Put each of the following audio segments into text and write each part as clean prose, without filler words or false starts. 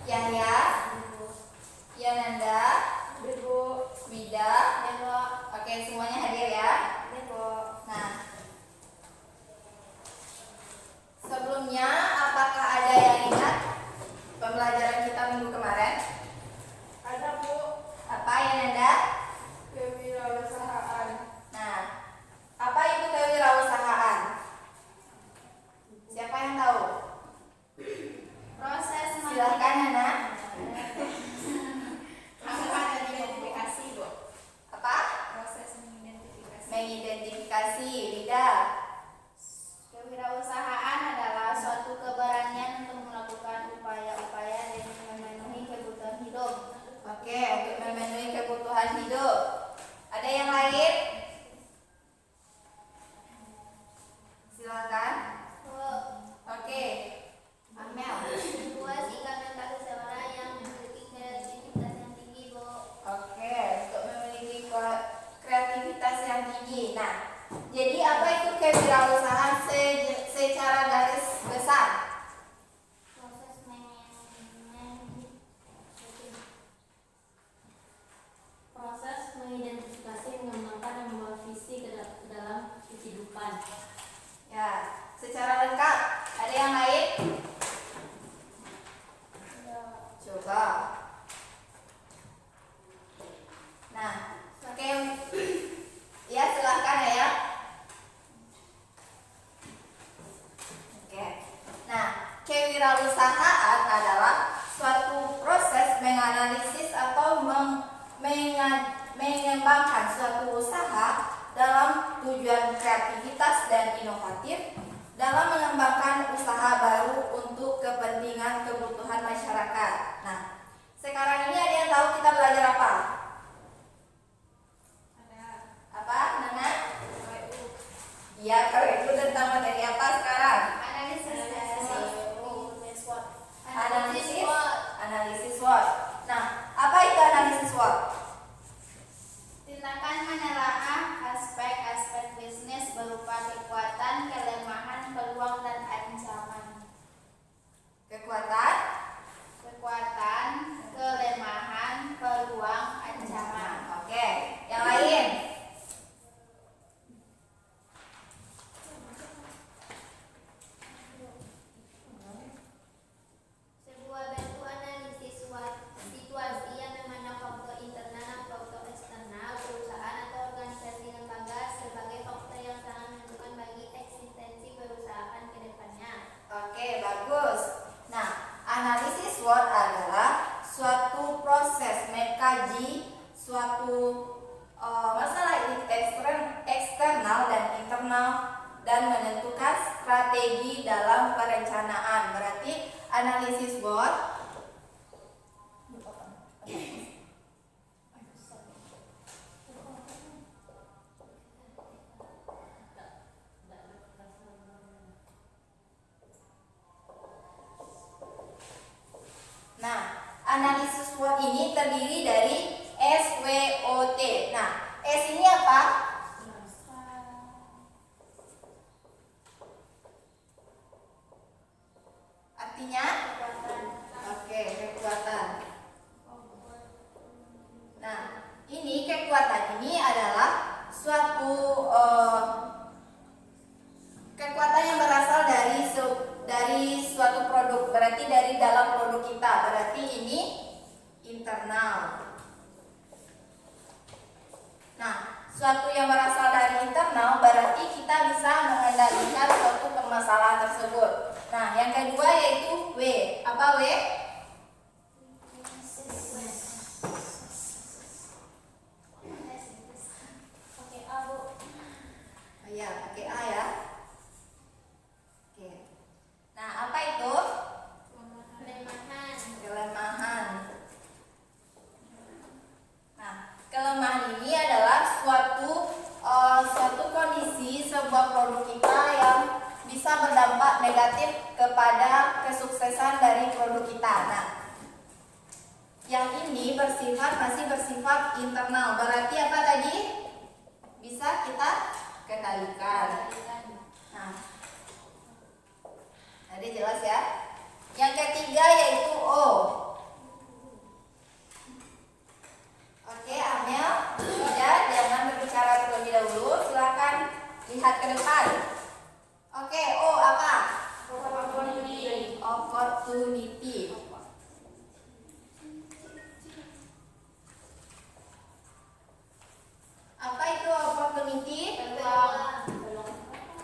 Yahya, Yananda, Wida. Oke, semuanya hadir ya. Nah, sebelumnya apakah ada yang ingat pembelajaran kita minggu kemarin? Ada, Bu. Apa Yananda? Kewirausahaan. Nah, apa itu kewirausahaan? Siapa yang tahu? Proses Silahkan Nana. identifikasi, Bu. Apa? Proses mengidentifikasi. Mengidentifikasi. Wida. Kewirausahaan adalah suatu keberanian untuk melakukan upaya-upaya demi memenuhi kebutuhan hidup. Oke, untuk memenuhi kebutuhan hidup. Ada yang lain? Silakan. Oke, Amel. Situasi kami tak seseorang yang memiliki kreativitas yang tinggi, Bu. Oke, untuk memiliki kreativitas yang tinggi. Nah, jadi apa itu kewirausahaan secara garis besar? Proses mengidentifikasi, mengembangkan, dan membawa visi ke dalam kehidupan. Ya, secara lengkap. Ada yang lain? Coba. Nah, oke. Ya, silahkan ya. Oke. Nah, kewirausahaan adalah suatu proses menganalisis atau mengembangkan suatu usaha dalam tujuan kreativitas dan inovatif dalam mengembangkan usaha baru untuk kepentingan kebutuhan masyarakat. Nah, sekarang ini ada yang tahu kita belajar apa? Apa, Nana? Iya, kalau itu tentang materi apa sekarang? Analisis SWOT. Nah, apa itu analisis SWOT? Tindakan menelaah aspek-aspek bisnis berupa kekuatan, kelemahan, peluang, dan ancaman. Kekuatan, Kelemahan, peluang, ancaman. Oke, yang lain? Sebuah bentuk analisis situasi yang memandang faktor internal dan faktor eksternal perusahaan atau organisasi lembaga sebagai faktor yang sangat menentukan bagi eksistensi perusahaan ke depannya. Oke, bagus. Nah, analisis SWOT adalah suatu proses mengkaji suatu masalah eksternal dan internal dan menentukan strategi dalam perencanaan. Berarti analisis SWOT Nah, analisis SWOT ini terdiri dari SWOT. Nah, S ini apa? Artinya? Oke, kekuatan. Nah, ini kekuatan ini adalah suatu kekuatan yang berasal dari suatu produk. Berarti dari dalam produk kita. Berarti ini internal. Nah, suatu yang berasal dari internal berarti kita bisa mengendalikan suatu permasalahan tersebut. Nah, yang kedua yaitu W. Apa W? Oh iya, pakai A ya. Oke. Nah, apa itu? Kelemahan. Nah, kelemahan ini adalah suatu kondisi sebuah produk kita yang bisa berdampak negatif kepada kesuksesan dari produk kita. Nah, yang ini masih bersifat internal. Berarti apa tadi? Bisa kita kendalikan. Nah, tadi jelas ya. Yang ketiga yaitu O. opportunity. Apa itu opportunity?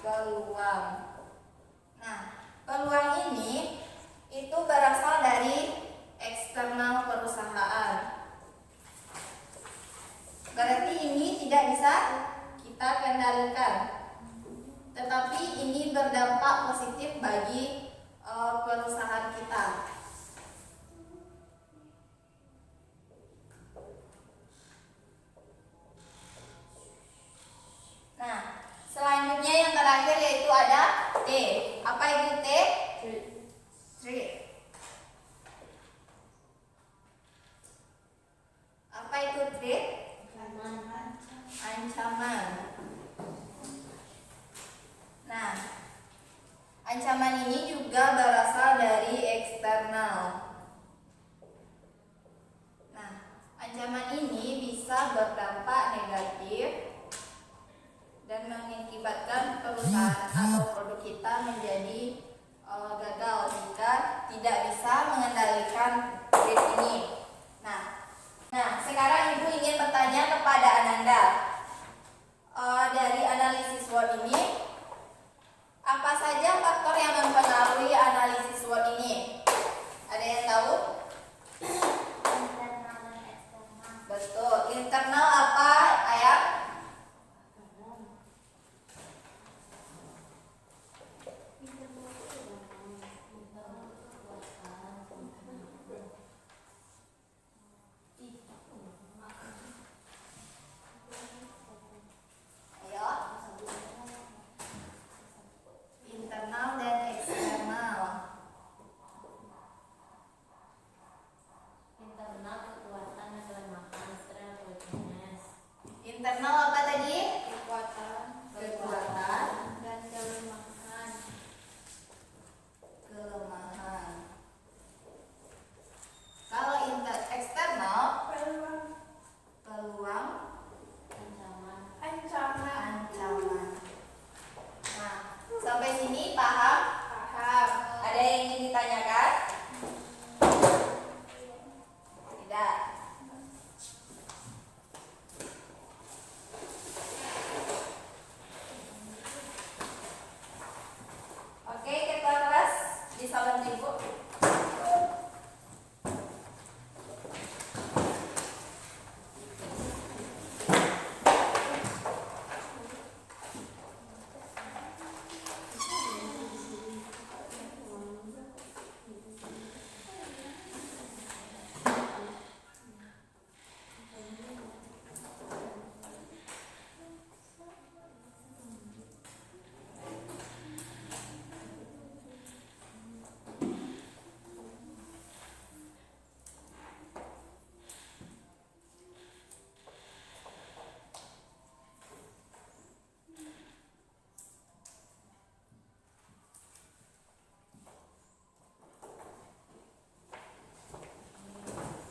Peluang. Nah, peluang ini itu berasal dari eksternal perusahaan. Berarti ini tidak bisa kita kendalikan, tetapi ini berdampak positif bagi perusahaan kita. Nah, selanjutnya yang terakhir yaitu ada T. Apa itu T? Threat. Apa itu threat? Ancaman. Nah, ancaman ini juga berasal dari eksternal. Nah, ancaman ini bisa berdampak negatif dan mengakibatkan perusahaan atau produk kita menjadi gagal jika tidak bisa mengendalikan threat ini. Nah, sekarang Ibu ingin bertanya kepada Ananda. Dari analisis SWOT ini, apa saja faktor yang mempengaruhi analisis SWOT ini? Ada yang tahu? Internal dan eksternal. Betul. Internal apa, Ayah? Ayo. Internal dan eksternal. Internal kekuatan dan kelemahan, strength weakness. Internal apa tadi? Kekuatan Kekuatan, dan kelemahan. kelemahan. Kalau eksternal, peluang, Ancaman. ancaman. Nah, sampai sini paham? Paham. Ada yang ingin ditanyakan? Tidak. Oke, kita kelas di salon Ibu.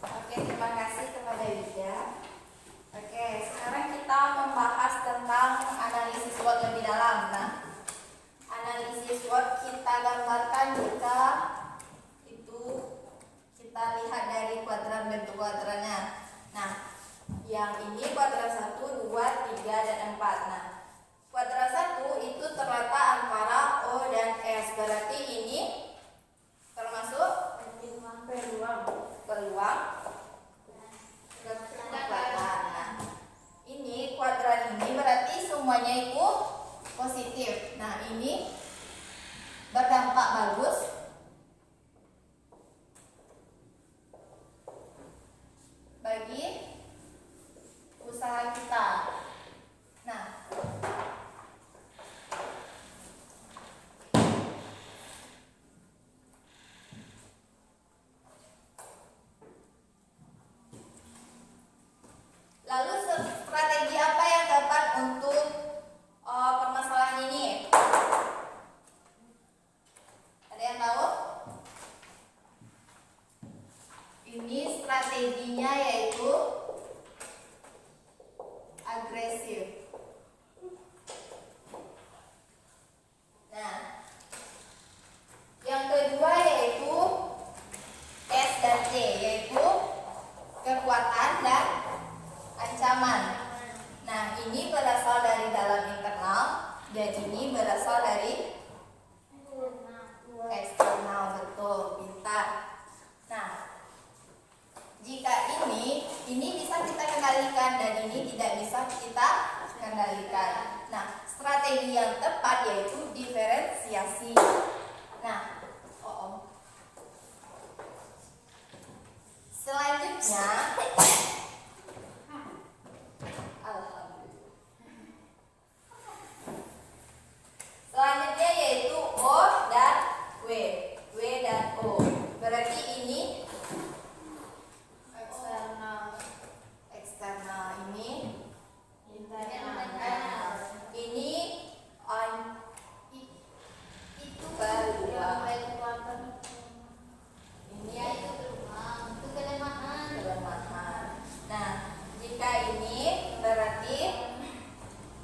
Oke, terima kasih kepada Wida. Oke, sekarang kita membahas tentang analisis SWOT lebih dalam. Nah, analisis SWOT kita gambarkan jika itu kita lihat dari kuadran, bentuk kuadrannya. Nah, yang ini kuadran 1, 2, 3, dan 4. Nah, kuadran 1 itu terletak antara O dan S. Berarti ini termasuk peluang kekuatan. Nah, ini kuadran ini berarti semuanya itu positif. Nah, ini berdampak bagus bagi usaha kita. Nah, lalu strategi apa yang dapat untuk permasalahan ini? Ada yang tahu? Ini strateginya yaitu agresif. Nah, yang kedua yaitu kendalikan. Nah, strategi yang tepat yaitu diferensiasi. Nah, selanjutnya, alhamdulillah. Selanjutnya yaitu O dan W. W dan O. Berarti ini eksternal, ini internal. Ini Itu Berubah. ini Ya itu berubah. Itu kelemahan. kelemahan. Nah, jika ini berarti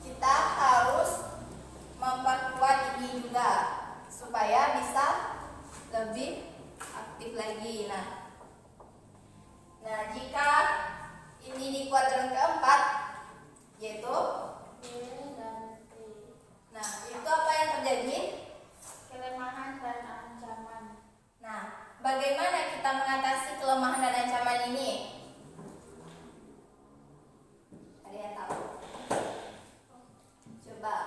kita harus memperkuat ini juga supaya bisa lebih aktif lagi. Nah, jika ini di kuadran keempat yaitu, nah itu apa yang terjadi? Kelemahan dan ancaman. Nah, bagaimana kita mengatasi kelemahan dan ancaman ini? Ada yang tahu? Coba.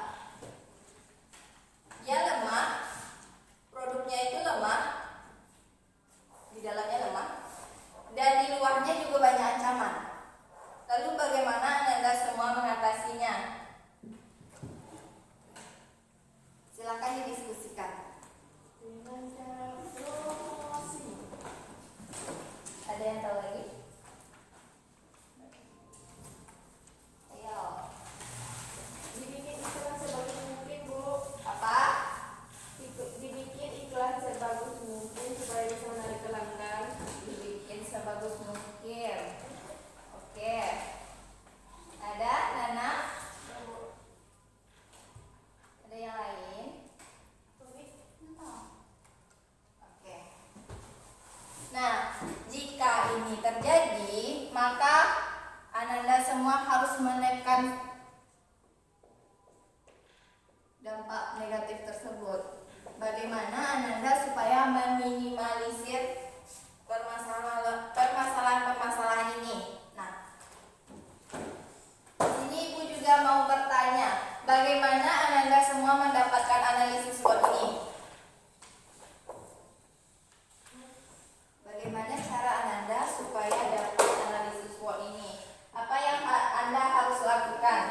Dia lemah, produknya itu lemah, di dalamnya lemah, dan di luarnya juga banyak ancaman. Lalu bagaimana Anda semua mengatasinya? Silakan didiskusikan. Dengan cara promosi. Ada yang tahu lagi? Ayo. Dibikin iklan sebagus mungkin, Bu. Apa? Dibikin iklan sebagus mungkin supaya bisa menarik pelanggan. Dibikin sebagus mungkin. Oke. Ada Nana? Ada yang lain? Oke. Nah, jika ini terjadi, maka Ananda semua harus menekan dampak negatif tersebut. Bagaimana Ananda supaya meminimalisir permasalahan-permasalahan ini? Nah, di sini Ibu juga mau bertanya, bagaimana Ananda semua mendapatkan analisis SWOT ini? Bagaimana cara Ananda supaya dapat analisis SWOT ini? Apa yang Anda harus lakukan?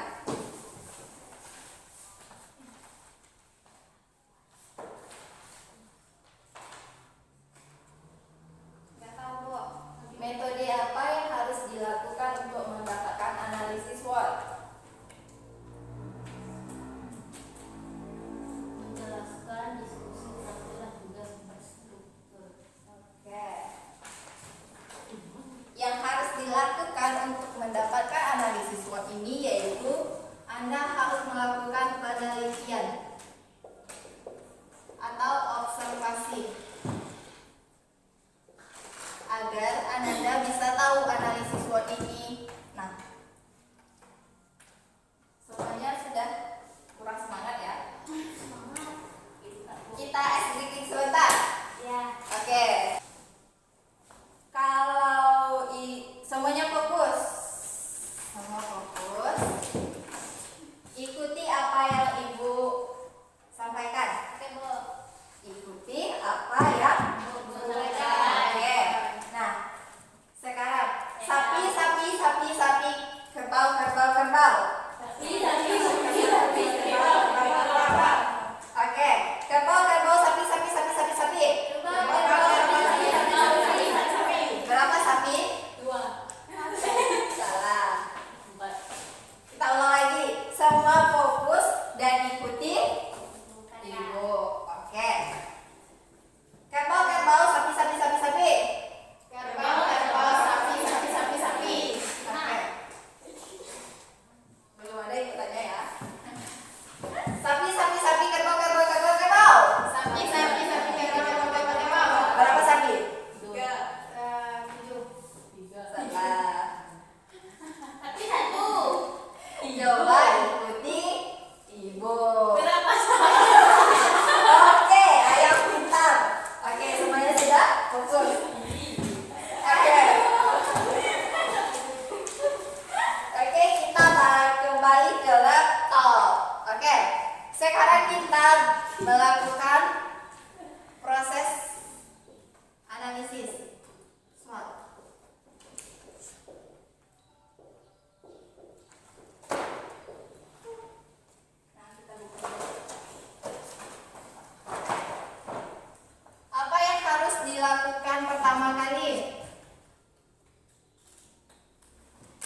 dilakukan pertama kali?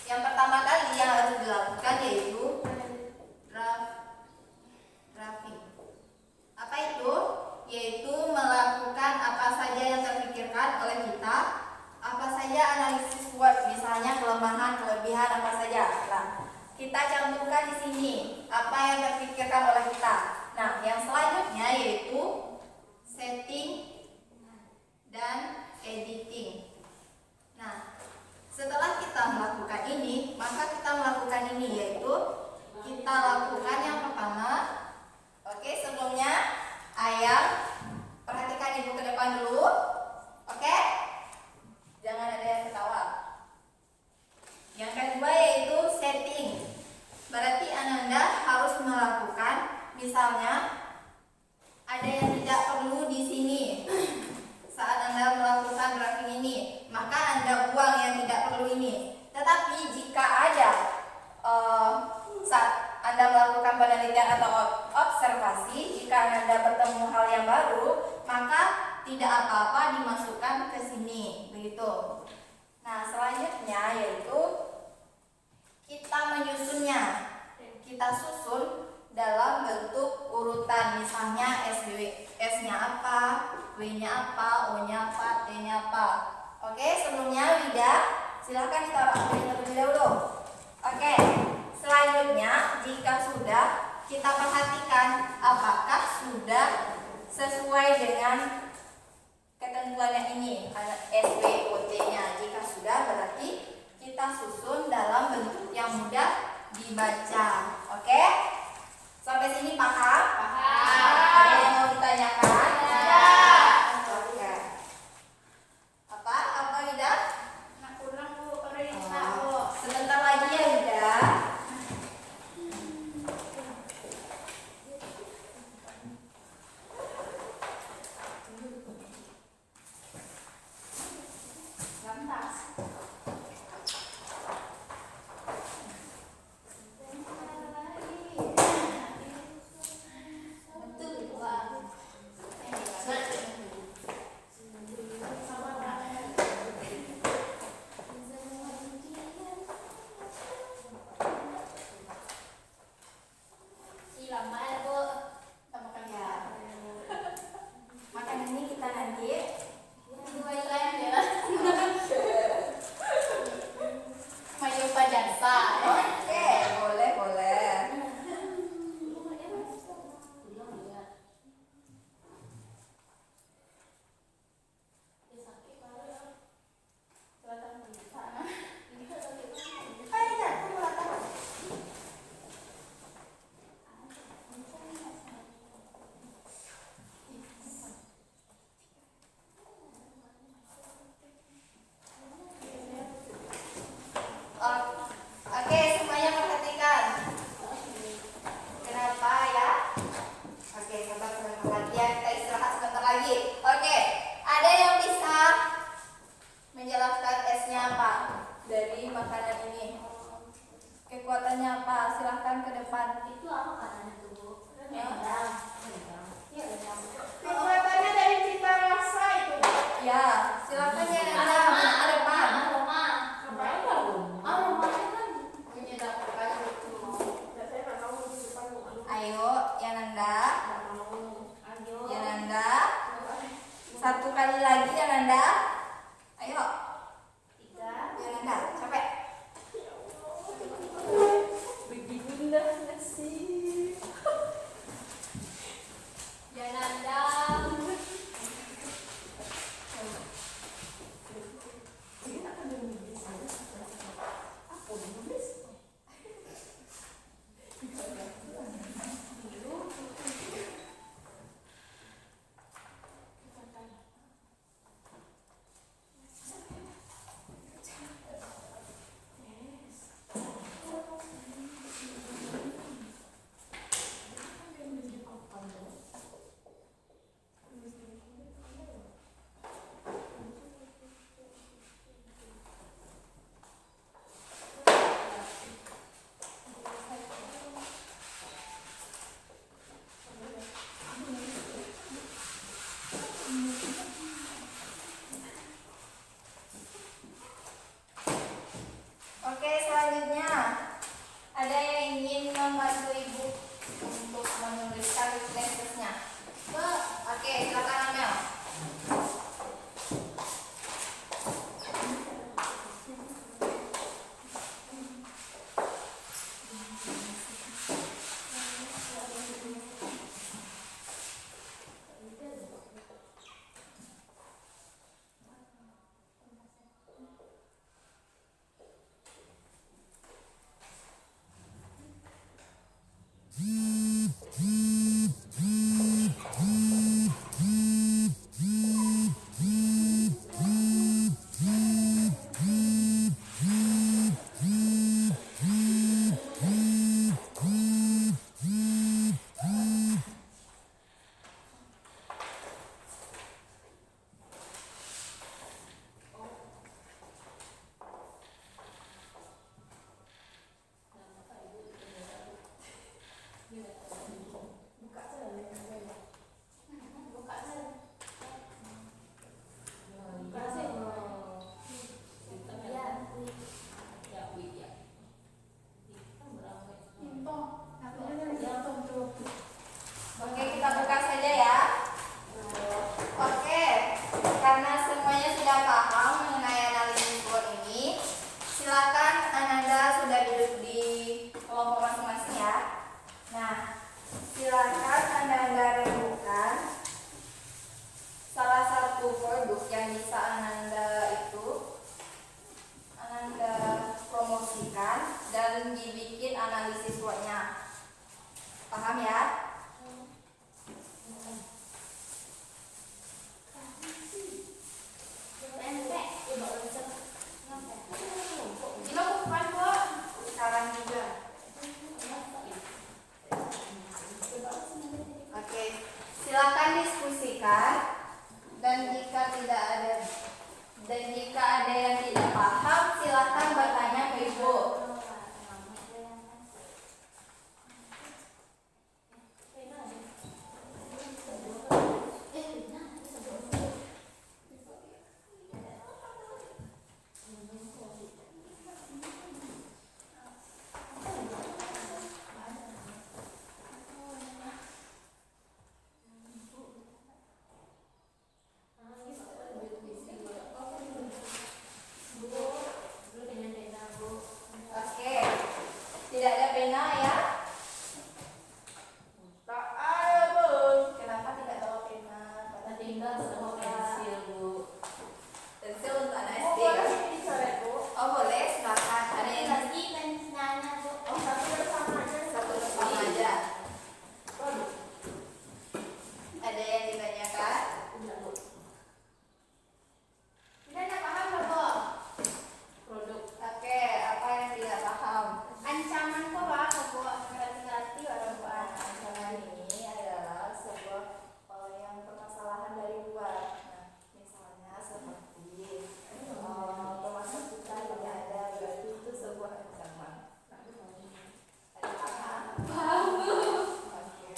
Yang pertama kali yang harus dilakukan yaitu drafting. Apa itu? Yaitu melakukan apa saja yang terpikirkan oleh kita, apa saja analisis SWOT, misalnya kelemahan, kelebihan apa saja. Nah, kita cantumkan di sini apa yang terpikirkan oleh kita. Nah, yang selanjutnya yaitu setting dan editing. Nah, setelah kita melakukan ini, maka kita melakukan ini yaitu kita lakukan yang pertama. Oke, sebelumnya ayam perhatikan ibu ke depan dulu. Oke? Jangan ada yang ketawa. Yang kedua yaitu setting. Berarti Ananda harus melakukan, misalnya ada yang tidak perlu di sini. Saat Anda melakukan drafting ini, maka Anda buang yang tidak perlu ini. Tetapi jika ada saat Anda melakukan penelitian atau observasi, jika Anda bertemu hal yang baru, maka tidak apa-apa dimasukkan ke sini, begitu. Nah, selanjutnya yaitu kita menyusunnya. Kita susun dalam bentuk urutan, misalnya S-nya apa, W-nya apa, O-nya apa, T-nya apa. Oke, sebelumnya Wida, silahkan ditaruh terlebih dahulu. Oke, selanjutnya jika sudah, kita perhatikan apakah sudah sesuai dengan ketentuannya ini, S, W, O, T-nya. Jika sudah, berarti kita susun dalam bentuk yang mudah dibaca. Oke? Sampai sini paham? Paham. Ada yang mau ditanyakan? Ada. Oke. Apa Wida? Kurang Bu, periksa Bu. Sebentar lagi ya Wida. Makan ini kita nanti Mayu Pajasa. Oke, boleh. Oke, semuanya perhatikan. Kenapa ya? Oke, sabar perhatian. Kita istirahat sebentar lagi. Oke, ada yang bisa menjelaskan S-nya apa dari makanan ini? Kekuatannya apa? Silahkan ke depan. Itu apa katanya tuh Bu? Ya. Ya, Kekuatannya dari cita rasa itu. Ya, silahkan ya Nanda ke depan. aroma. Ngapain lah Bu? Aroma kan Menyedapkan itu. Ayo, ya Nanda. ayo. Ya Nanda. Satu kali lagi ya Nanda. Ayo. 3. Ya Nanda, capek. Beginilah nasib. Jananda. yang bisa Ananda promosikan dan dibikin analisis SWOT-nya. Paham ya? Gila bukan kok. Sekarang juga. Oke, silakan diskusikan dan jika ada yang tidak paham silakan bertanya ke Ibu. Oke, tidak ada pena ya? Tak ada Bun. Kenapa tidak bawa pena? Tinggal sama pensil, Bu. Pensil untuk anak SD. Oh boleh, silakan. Ada yang satu bersama aja. Ada yang ditanyakan? Tidak paham Bobo. Produk Oke, apa yang tidak paham? Ancaman kok Pak, berarti orang buat. Ancaman ini adalah sebuah yang permasalahan dari luar. Nah, misalnya seperti pemasukan tidak ada, berarti itu sebuah ancaman. Ada paham? Oke.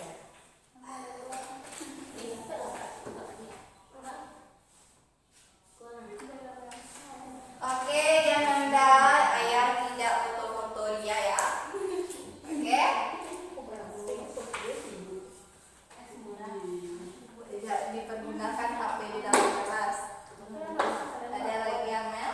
Oke, Yananda, ayah tidak foto-foto dia ya. Oke? Tidak dipergunakan HP di dalam kelas. Ada lagi yang Mel?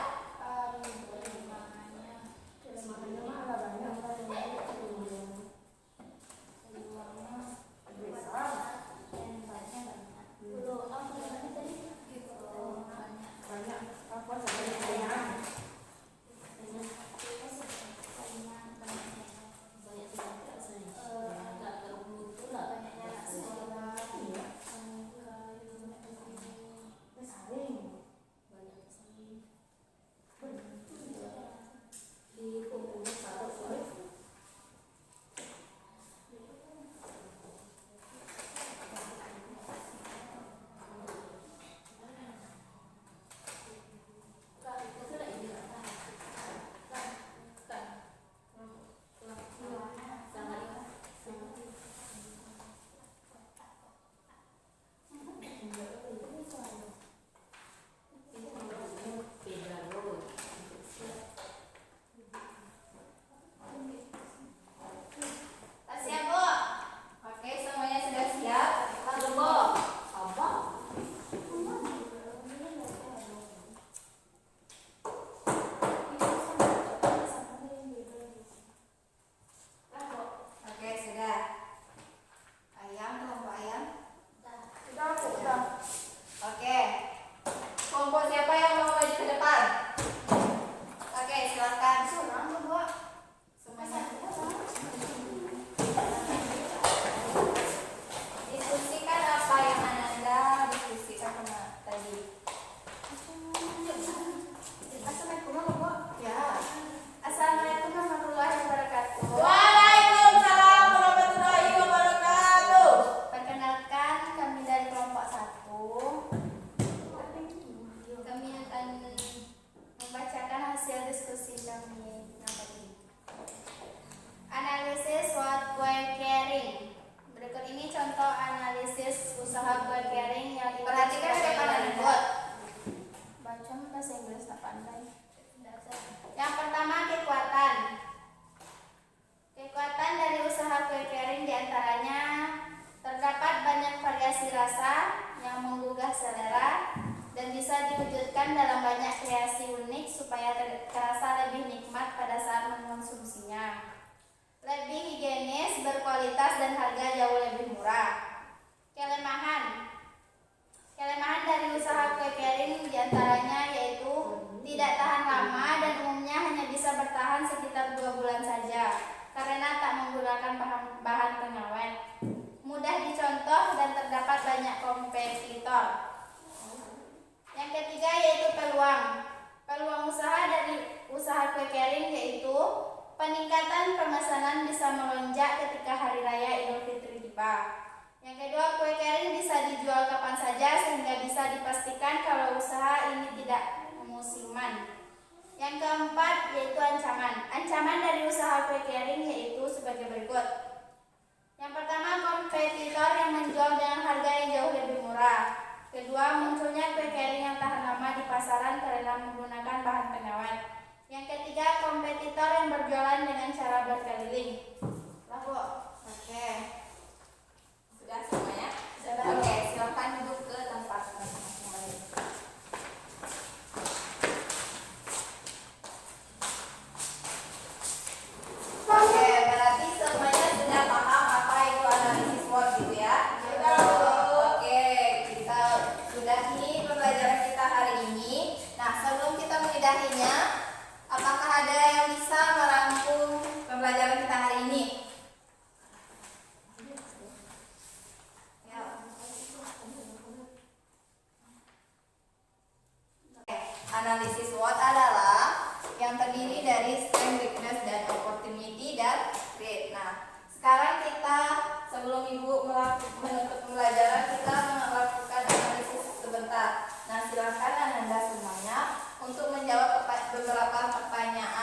Siap, Bu? Oke, semuanya sudah siap? Langsung, Bu. Oke, sudah. Ayam, kelompok ayam? Sudah. Oke. Kelompok siapa yang mau maju ke depan? Oke, silakan. Semuanya. Diskusikan apa yang Ananda diskusikan sama tadi. Ya. Assalamualaikum warahmatullahi wabarakatuh. Waalaikumsalam warahmatullahi wabarakatuh. Perkenalkan, kami dari kelompok 1. Kami akan membacakan hasil diskusi kami tadi. Analisis SWOT kue kering. Berikut ini contoh analisis usaha kue kering yang Perhatikan di depan Anda. Baca bahasa Inggris tak pandai. Yang pertama, kekuatan. Kekuatan dari usaha kue kering diantaranya terdapat banyak variasi rasa yang menggugah selera dan bisa diwujudkan dalam banyak kreasi unik supaya terasa lebih nikmat pada saat mengonsumsinya. Lebih higienis, berkualitas dan harga jauh lebih murah. Kelemahan dari usaha kue kering diantaranya diantaranya yaitu tidak tahan lama dan umumnya hanya bisa bertahan sekitar 2 bulan saja karena tak menggunakan bahan pengawet. Mudah dicontoh dan terdapat banyak kompetitor. Yang ketiga yaitu peluang. Peluang usaha dari usaha kue kering yaitu peningkatan pemesanan bisa melonjak ketika hari raya Idul Fitri tiba. Yang kedua, kue kering bisa dijual kapan saja sehingga bisa dipastikan kalau usaha ini tidak musiman. Yang keempat yaitu ancaman. Ancaman dari usaha kue kering yaitu sebagai berikut. Yang pertama, kompetitor yang menjual dengan harga yang jauh lebih murah. Kedua, munculnya kue kering yang tahan lama di pasaran karena menggunakan bahan pengawet. Yang ketiga, kompetitor yang berjualan dengan cara berkeliling. Lalu, oke. Sudah semuanya? Sudah. Oke, silakan duduk ke tempat masing-masing. Oke, berarti semuanya sudah paham apa itu analisis SWOT gitu ya? Sudah. Oke, kita sudahi pembelajaran kita hari ini. Nah, sebelum kita mengakhirinya, apakah ada yang bisa merangkum pembelajaran kita hari ini? Analisis SWOT adalah yang terdiri dari strength, weakness, dan opportunity dan threat. Nah, sekarang kita sebelum Ibu menutup pembelajaran, kita melakukan analisis sebentar. Nah, silakan Anda semuanya untuk menjawab beberapa pertanyaan